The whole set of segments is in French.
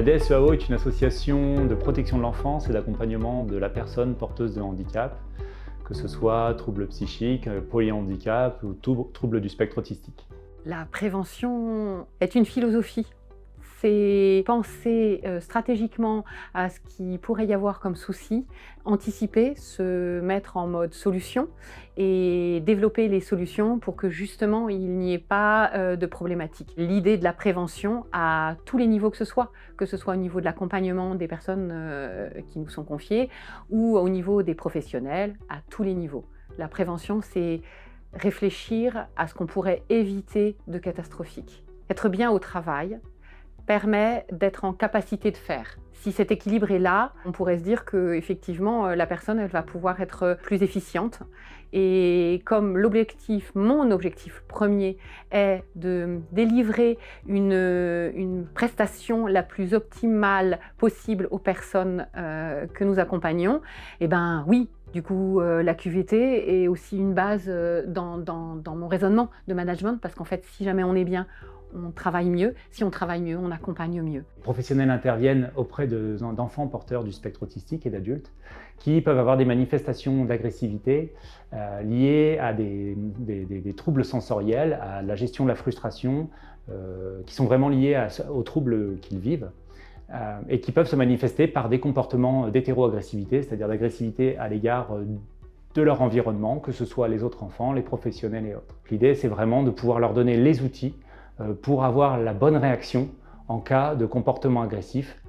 DSEAO est une association de protection de l'enfance et d'accompagnement de la personne porteuse de handicap, que ce soit troubles psychiques, polyhandicap ou troubles du spectre autistique. La prévention est une philosophie. C'est penser stratégiquement à ce qu'il pourrait y avoir comme souci, anticiper, se mettre en mode solution et développer les solutions pour que justement il n'y ait pas de problématique. L'idée de la prévention à tous les niveaux que ce soit au niveau de l'accompagnement des personnes qui nous sont confiées ou au niveau des professionnels, à tous les niveaux. La prévention, c'est réfléchir à ce qu'on pourrait éviter de catastrophique. Être bien au travail permet d'être en capacité de faire. Si cet équilibre est là, on pourrait se dire que effectivement la personne elle va pouvoir être plus efficiente. Et comme mon objectif premier est de délivrer une prestation la plus optimale possible aux personnes que nous accompagnons, eh ben oui. Du coup, la QVT est aussi une base dans mon raisonnement de management parce qu'en fait, si jamais on est bien, on travaille mieux. Si on travaille mieux, on accompagne mieux. Les professionnels interviennent auprès d'enfants porteurs du spectre autistique et d'adultes qui peuvent avoir des manifestations d'agressivité liées à des troubles sensoriels, à la gestion de la frustration, qui sont vraiment liés aux troubles qu'ils vivent. Et qui peuvent se manifester par des comportements d'hétéroagressivité, c'est-à-dire d'agressivité à l'égard de leur environnement, que ce soit les autres enfants, les professionnels et autres. L'idée, c'est vraiment de pouvoir leur donner les outils pour avoir la bonne réaction en cas de comportement agressif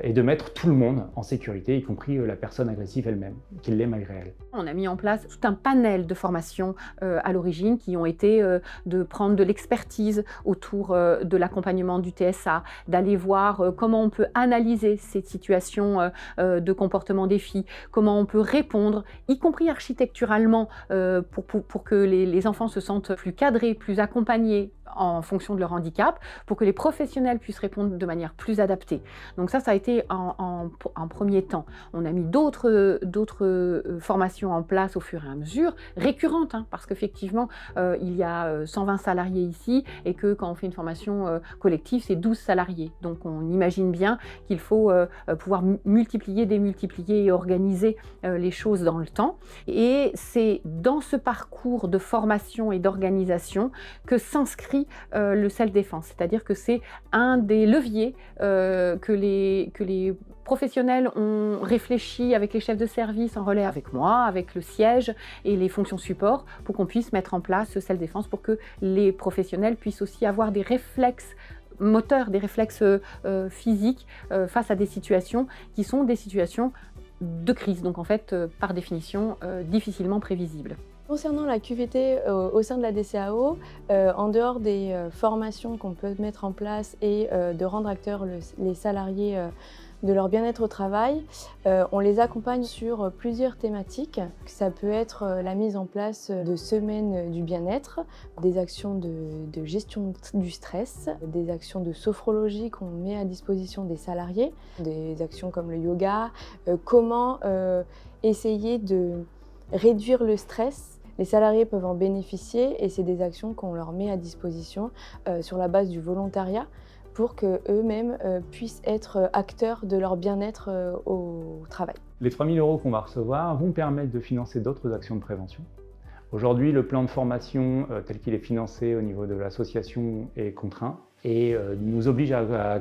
et de mettre tout le monde en sécurité, y compris la personne agressive elle-même, qu'il l'est malgré elle. On a mis en place tout un panel de formations à l'origine qui ont été de prendre de l'expertise autour de l'accompagnement du TSA, d'aller voir comment on peut analyser ces situations de comportement des filles, comment on peut répondre, y compris architecturalement, pour que les enfants se sentent plus cadrés, plus accompagnés en fonction de leur handicap, pour que les professionnels puissent répondre de manière plus adaptée. Donc ça a été en premier temps. On a mis d'autres formations en place au fur et à mesure, récurrentes, parce qu'effectivement, il y a 120 salariés ici et que quand on fait une formation collective, c'est 12 salariés. Donc on imagine bien qu'il faut pouvoir multiplier, démultiplier et organiser les choses dans le temps. Et c'est dans ce parcours de formation et d'organisation que s'inscrit le self-défense, c'est-à-dire que c'est un des leviers que les professionnels ont réfléchi avec les chefs de service en relais avec moi, avec le siège et les fonctions support pour qu'on puisse mettre en place ce self-défense pour que les professionnels puissent aussi avoir des réflexes moteurs, des réflexes physiques face à des situations qui sont des situations de crise, donc en fait par définition difficilement prévisibles. Concernant la QVT au sein de la DCAO, en dehors des formations qu'on peut mettre en place et de rendre acteurs les salariés de leur bien-être au travail, on les accompagne sur plusieurs thématiques. Ça peut être la mise en place de semaines du bien-être, des actions de gestion du stress, des actions de sophrologie qu'on met à disposition des salariés, des actions comme le yoga, comment essayer de réduire le stress. Les salariés peuvent en bénéficier et c'est des actions qu'on leur met à disposition sur la base du volontariat pour qu'eux-mêmes puissent être acteurs de leur bien-être au travail. Les 3 000 € qu'on va recevoir vont permettre de financer d'autres actions de prévention. Aujourd'hui, le plan de formation tel qu'il est financé au niveau de l'association est contraint et nous oblige à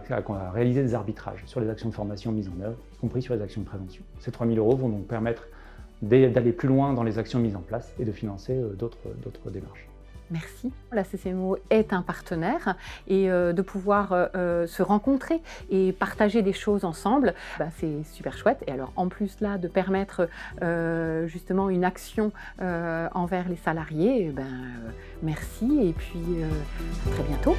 réaliser des arbitrages sur les actions de formation mises en œuvre, y compris sur les actions de prévention. Ces 3 000 € vont donc permettre d'aller plus loin dans les actions mises en place et de financer d'autres démarches. Merci. La CCMO est un partenaire et de pouvoir se rencontrer et partager des choses ensemble, c'est super chouette. Et alors en plus là, de permettre justement une action envers les salariés, merci et puis à très bientôt.